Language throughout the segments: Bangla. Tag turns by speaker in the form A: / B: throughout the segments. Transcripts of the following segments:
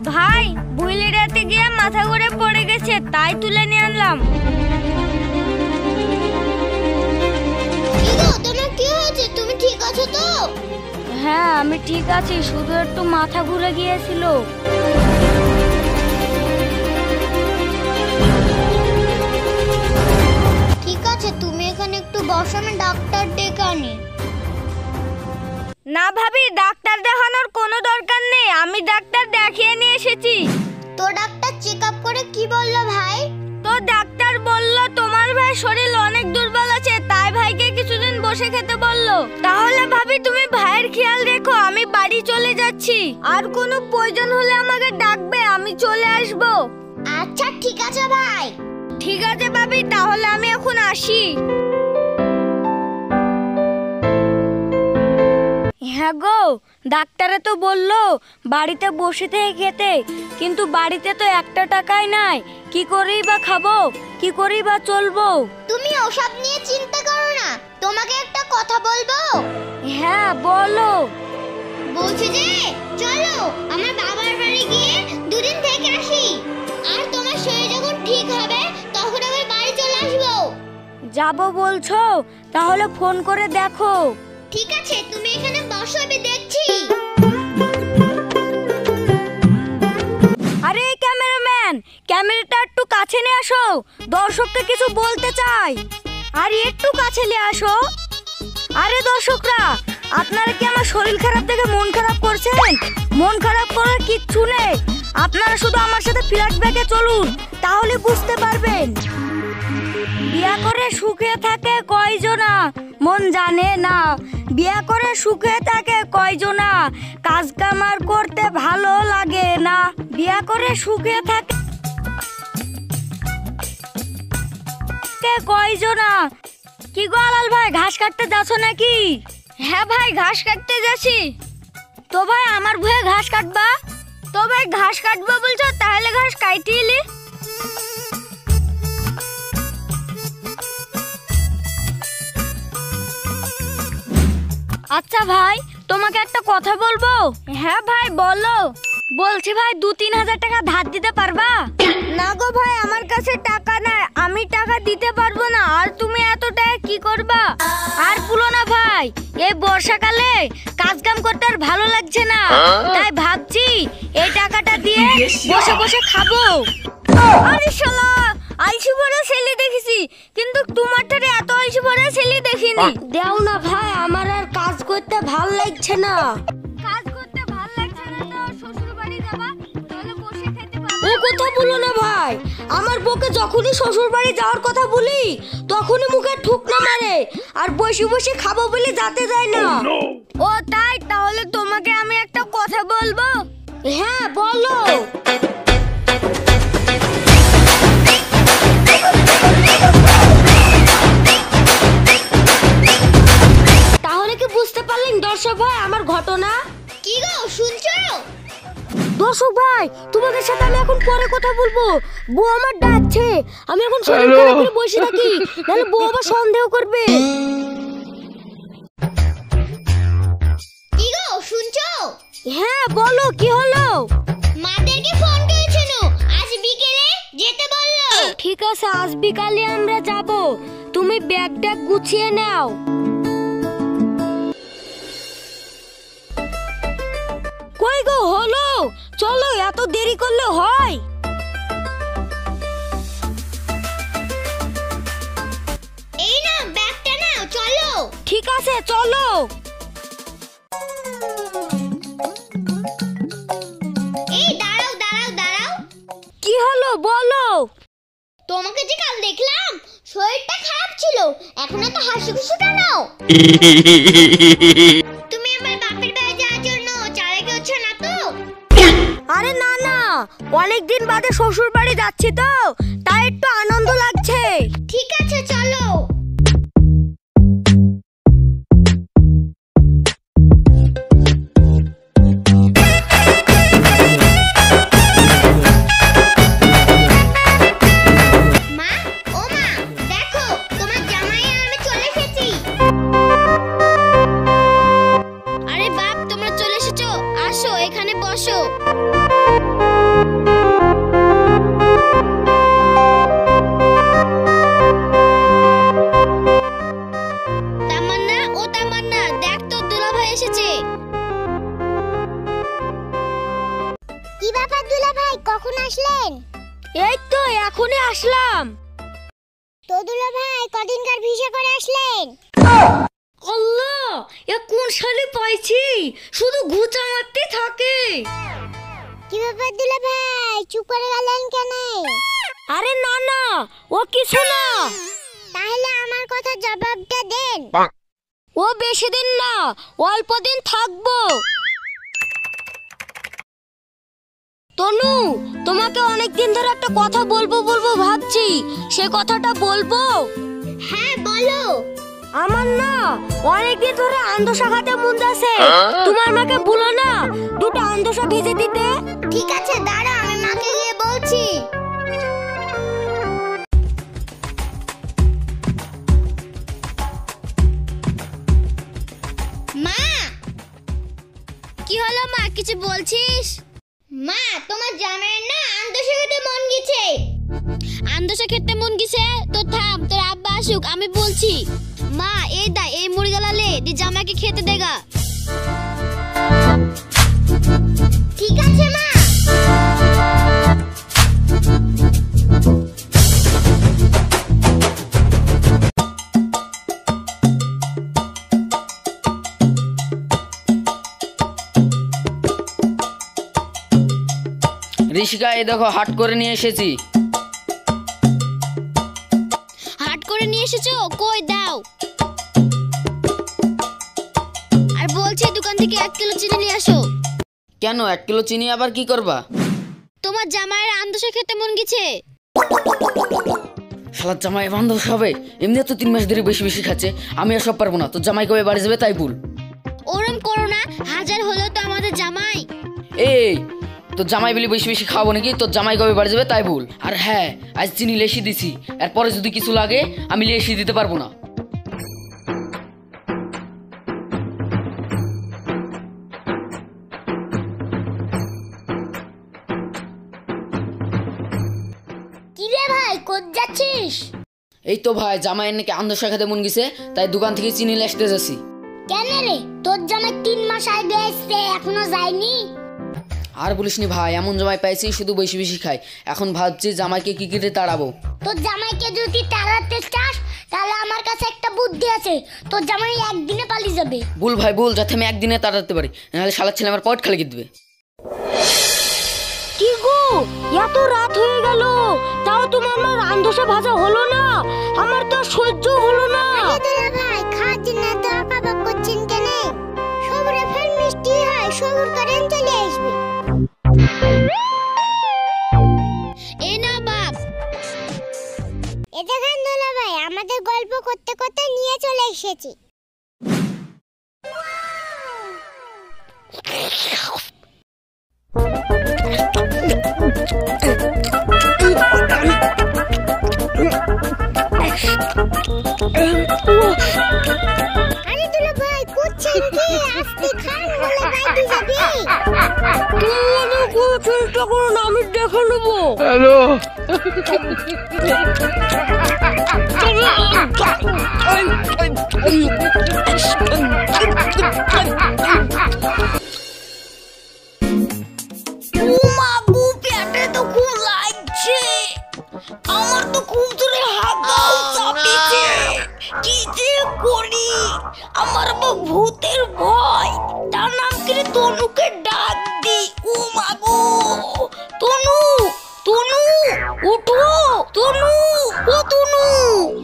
A: ভাই বুইলে রাতে গিয়ে মাথা ঘুরে পড়ে গেছে, তাই তুলে নিয়ে আনলাম।
B: তোমার কি হয়েছে? তুমি ঠিক আছো তো?
A: হ্যাঁ আমি ঠিক আছি, শুধু একটু মাথা ঘুরে গিয়েছিল।
B: ঠিক আছে তুমি এখানে একটু বসো, আমি ডাক্তার ডেকে আনি।
A: না ভাবি, ডাক্তার দেখানোর কোনো দরকার নেই, আমি ডাক্তার দেখিয়ে নিয়ে এসেছি।
B: তো ডাক্তার চেকআপ করে কি বললো ভাই?
A: তো ডাক্তার বললো তোমার ভাই শরীর অনেক দুর্বল আছে, তাই ভাইকে কিছুদিন বসে খেতে বললো। তাহলে ভাবি তুমি ভাইয়ের খেয়াল রেখো, আমি বাড়ি চলে যাচ্ছি। আর কোনো প্রয়োজন হলে আমাকে ডাকবে, আমি চলে আসবো।
B: আচ্ছা ঠিক আছে ভাই।
A: ঠিক আছে ভাবি, তাহলে আমি এখন আসি। হ্যাঁ গো, ডাক্তারে তো বললো বাড়িতে বসে থেকে খেতে, কিন্তু বাড়িতে তো একটা টাকাই নাই, কি করেই বা খাবো, কি করেই বা চলবো।
B: তুমি ওসব নিয়ে চিন্তা করো না, তোমাকে একটা কথা বলবো।
A: হ্যাঁ বলো।
B: বলছি যে চলো আমার বাবার বাড়ি গিয়ে দুদিন থেকে আসি, আর তোমার শরীর যখন ঠিক হবে তখন আবার বাড়ি চলে আসবো।
A: যাবো বলছো? তাহলে ফোন করে দেখো।
B: ঠিক আছে তুমি এখানে বসো, আমি দেখছি।
A: আরে ক্যামেরাম্যান, ক্যামেরাটা একটু কাছে নিয়ে আসো, দর্শককে কিছু বলতে চাই। আর একটু কাছে নিয়ে আসো। আরে দর্শকরা, আপনারা কি আমার শরীর খারাপ দেখে মন খারাপ করছেন? মন খারাপ করার কিচ্ছু নেই, আপনারা শুধু আমার সাথে ফ্ল্যাশব্যাকে চলুন, তাহলে বুঝতে পারবেন। বিয়া করে সুখে থাকে কয়জনা মন জানে না, বিয়া করে সুখে থাকে কয়জনা কাজ কামার করতে ভালো লাগে না, বিয়া করে সুখে থাকে কয়জনা। কি গো আলাল ভাই, ঘাস কাটতে যাচ্ছ নাকি? হ্যাঁ ভাই, ঘাস কাটতে যাচ্ছি। তো ভাই আমার ভুয়ে ঘাস কাটবা? তো ভাই ঘাস কাটবা বলছো, তাহলে ঘাস কাটিলি। আচ্ছা ভাই, তোমাকে একটা কথা বলবো। হ্যাঁ ভাই বলো। বলছি ভাই 2-3 হাজার টাকা ধার দিতে পারবা? না গো ভাই, আমার কাছে টাকা নাই, আমি টাকা দিতে পারবো না। আর তুমি এত টাকা কি করবা? আর বলো না ভাই, এই বর্ষাকালে কাজ কাম করতে আর ভালো লাগছে না, তাই ভাবছি এই টাকাটা দিয়ে বসে বসে খাবো। আরে শালা, আলসি ভরা ছেলে দেখেছি, কিন্তু তোমার টারে এত আলসি ভরা ছেলে দেখিনি। দেও না ভাই, আমার আর কাজ করতে ভালো লাগছে না। কাজ করতে ভালো লাগছে না তো শ্বশুর বাড়ি যাবা, তাহলে বসে খেতে পারবে। ও কথা বলো না ভাই, আমার বউকে যখনই শ্বশুর বাড়ি যাওয়ার কথা বলি তখনই মুখে ঠুকনা মারে, আর বসে বসে খাবো বলে যেতে যায় না। ও তাই? তাহলে তোমাকে আমি একটা কথা বলবো। হ্যাঁ বলো। তাহলে কি বুঝতে পারলেন দর্শক ভাই আমার ঘটনা?
B: কি গো শুনছো?
A: দর্শক ভাই, তোমাদের সাথে আমি এখন পরে কথা বলবো, বউ আমার ডাকছে। আমি এখন শরীর খারাপ করে বসে থাকি, নাহলে বউ আবার সন্দেহ করবে।
B: কি গো শুনছো?
A: হ্যাঁ বলো, কি হলো?
B: মাদেরকে ফোন করেছিল, আজ বিকেলে যেতে বললো।
A: ঠিক আছে, আজ বিকালে আমরা যাব, তুমি ব্যাগটা গুছিয়ে নাও। কই গো হলো? চলো, এত দেরি করলে হয়?
B: এই না ব্যাগটা নাও, চলো।
A: ঠিক আছে চলো।
B: এই দাঁড়াও দাঁড়াও দাঁড়াও।
A: কি হলো বলো?
B: তোমাকে যে কাল দেখলাম শরীরটা খারাপ ছিল, এখন এত হাসি খুশি কেন? তুমি আমার বাপের বাড়ি যাওয়ার জন্য চালাকি হচ্ছে না তো?
A: আরে না না, অনেকদিন বাদে শ্বশুর বাড়ি যাচ্ছি তো, তাই একটু আনন্দ লাগছে।
B: ঠিক আছে চলো। এখানে বসো। তামান্না, ও তামান্না, দেখ তোর দুলাভাই এসেছে। কি ব্যাপার দুলাভাই, কখন আসলেন?
A: এই তো এখনই আসলাম।
B: তো দুলাভাই কদিনকার ভিসা করে আসলেন?
A: আল্লাহ, এ কোন শালি পাইছি, শুধু ঘুচা মারতে থাকে।
B: কি ব্যাপার দুলাভাই, চুপ করে গেলেন কেন?
A: আরে না না, ও কিছু না।
B: তাহলে আমার কথা জবাবটা দেন।
A: ও বেশি দিন না, অল্প দিন থাকবো। তনু, তোমাকে অনেকদিন ধরে একটা কথা বলবো বলবো ভাবছি, সে কথাটা বলবো?
B: হ্যাঁ বলো।
A: আমার না অনেকদিন ধরে আন্দোসা খাতে মন যাচ্ছে। তোমার মাকে বলো না দুটো আন্দোসা ভেজে দিতে।
B: ঠিক আছে, দাঁড়া, আমি মাকে গিয়ে বলছি। মা, কি হলো মা, কিছু বলছিস? মা, তোমার জামাইয়ের না আন্দোসা খেতে মন গেছে। আন্দোসা খেতে মন গেছে তো থাম, তোর আব্বা আসুক, আমি বলছি। মা, এই দা, এই মুড়ি গালালে দি জামাইকে খেতে দেগা। ঠিক আছে মা।
C: ঋষিকা, এই দেখো হাট করে নিয়ে এসেছি।
B: হাট করে নিয়ে এসেছো? কই দাও। আর বলছি দোকান থেকে 1 কিলো চিনি নিয়ে আসো।
C: কেন 1 কিলো চিনি আবার কি করবা?
B: তোমার জামাইয়ের আন্দোসা খেতে মন গেছে।
C: শালার জামাই বান্ধব হবে, এমনি তো 3 মাস ধরে বেশি বেশি খাচ্ছে। আমি আর সব পারবো না, তোর জামাই কবে বাড়ি যাবে তাই বল।
B: ওরম করো না, হাজার হলেও তো আমাদের জামাই।
C: এই তোর জামাই বলি বেশি বেশি খাবো নাকি? তোর জামাই কবে বাড়ি যাবে তাই বল। আর হ্যাঁ, আজ চিনি লেসি দিছি, এরপরে যদি কিছু লাগে আমি লেসি দিতে পারবো না।
B: কি রে ভাই, কোথ যাচ্ছিস?
C: এই তো ভাই, জামাইয়ের নাকি আন্দোসা খেতে মন গেছে, তাই দোকান থেকে চিনি লেসতে যাচ্ছি।
B: কেন রে, তোর জামাই 3 মাস আগে এসছে, এখনো যায়নি?
C: আর বলিসনি ভাই, এমন জামাই পাইছি শুধু বেশি বেশি খায়। এখন ভাবছি জামাইকে কি করে তাড়াবো।
B: তোর জামাইকে যদি তাড়াতে চাস তাহলে আমার কাছে একটা বুদ্ধি আছে, তোর জামাই একদিনে পালিয়ে যাবে।
C: বল ভাই বল, যাতে আমি একদিনে তাড়াতে পারি, নাহলে শালার ছেলে আমার পট খালি দিবে।
A: কি গো, এত রাত হয়ে গেল, তাও তোমার আমার আন্দোসা ভাজা হলো না? আমার তো সহ্য হলো না।
B: ভাই, খাওয়ার জন্য এত অপেক্ষা করছেন কেন? সবরে ফের মিষ্টি হয়, সবর করেন, চলে আসবে। এই না বাপ, এটা খান দোলা ভাই, আমাদের গল্প করতে করতে নিয়ে চলে এসেছি। আরে দুলা ভাই, করছেন কি? আস্তে খান, বলে বাইতে যাবে।
A: তুমি কোনো চিন্তা করো না, আমি দেখে নেবো।
D: হ্যালো,
A: পেটে তো খুব লাগছে, আমার তো খুব জোরে হাগাও চাপিছে। কি যে করি, আমার আবার ভূতের ভয়। তার নাম করে তনুকে ডাক দি। ও মা গো, তনু, তনু উঠো, তনু, ও তনু,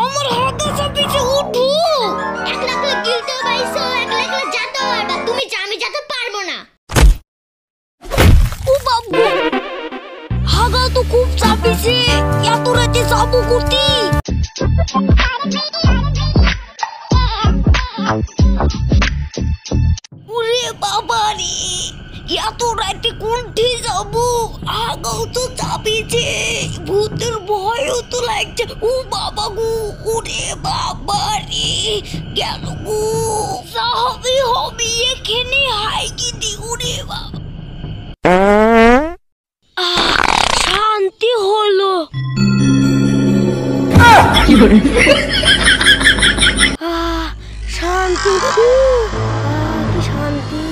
A: আমার হাগা চাপিছে, উঠো।
B: একলা একলা গিলতে পাইছো, একলা একলা যেতে পারবা, তুমি আমি যেতে পারবো না।
A: ও বাবু, হাগা তো খুব চাপিছে, এত রাতে যাবো করতে? ওরে বাবা রে, এত রাতে কোনটি যাবো? হাগাও তো চাপিছে, ভূতের ভয়ও তো লাগছে। ও বাবা গো, ওরে বাবা রে, গেল গো, হবে হবে এখানে হাই গিদি। ওরে বাবা, শান্তি, কি শান্তি।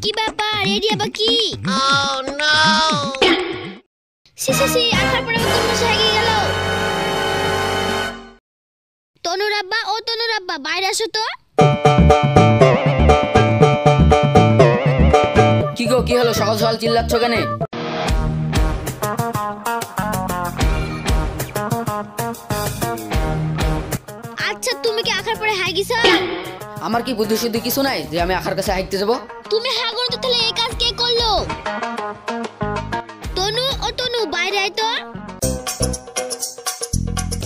B: কি ব্যাপার, রেডি আবার কি? সি আখার পরে কোন মাসে হারিয়ে গেল? তনুর আব্বা, ও তনুর আব্বা, বাইরে আসো তো।
C: কি গো, কি হলো? সকাল সকাল চিল্লাচ্ছ কেন?
B: আচ্ছা, তুমি কি আখার পরে হাই গেছো?
C: আমার কি বুদ্ধি শুদ্ধি কিছু নাই যে আমি আখার কাছে হাইতে যাবো?
B: তুমি হাগর তো, তাহলে এই কাজ কে করলো? তনু, ও তনু, বাইরে আয় তো।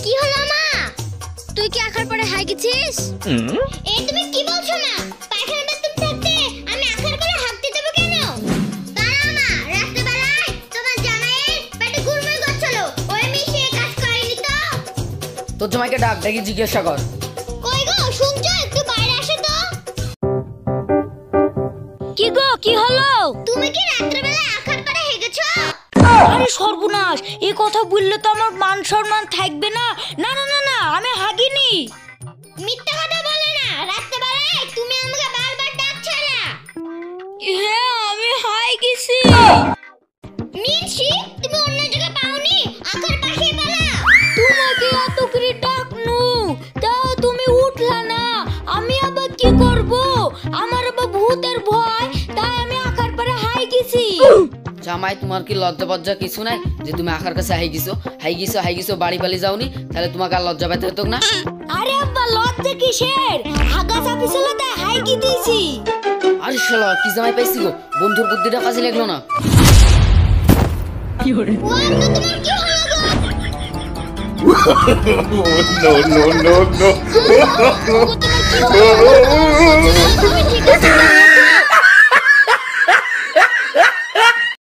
B: কি হলো মা? তুই কি আখার পরে হাই গেছিস? এই তুমি কি বলছো মা? পায়খানা বাথরুম থাকতে আমি আখার পরে হাঁকতে যাব কেন? দাঁড়াও মা, রাতে বেলায় তোমার জামাইয়ের পেটে গুড়মুড় করছিল, ওই মিশে কাজ করেনি তো?
C: তোর জামাইকে ডাক, দেখি জিজ্ঞাসা কর।
B: কই গো, শুনছো? একটু বাইরে আসো তো।
A: কি গো, কি হলো?
B: তুমি কি রাতে বেলায় আখার পরে হেগেছো?
A: আরে সর্বনাশ, এই কথা বললে তো আমার মান সম্মান থাকবে না। না না না না, আমি হাগিনি।
B: মিথ্যা কথা বলে না, রাতে বেলায় তুমি আমাকে বারবার ডাকছো না।
A: হ্যাঁ, আমি হাই গেছি।
B: মিনসি, তুমি অন্য জায়গায় পাওনি, আখার পাশে পালা।
A: তোমাকে এত করে ডাকনু, তাও তুমি উঠলা না। আমি আবার কি করব? আমার আবার ভূতের ভয়, তাই আমি আখার পরে হাই গেছি।
C: জামাই, তোমার কি লজ্জা বজ্জা কিছু নাই যে তুমি আখার কাছে হাই গেছো বাড়ি পালি যাওনি? তাহলে তোমাকে আর লজ্জা পেতে হতো না?
A: আরে আব্বা, লজ্জা কিসের? হাগা চাপিছিল তাই হাই কি দিয়েছি।
C: আরে শালা, কি জামাই পাইছি গো, বন্ধুর বুদ্ধিটা কাজে লাগলো না।
B: ও আম্মা, তোমার কি হলো গো?
D: no, no, no, no.
B: ও, তোমার কি হলো? তুমি ঠিক আছো?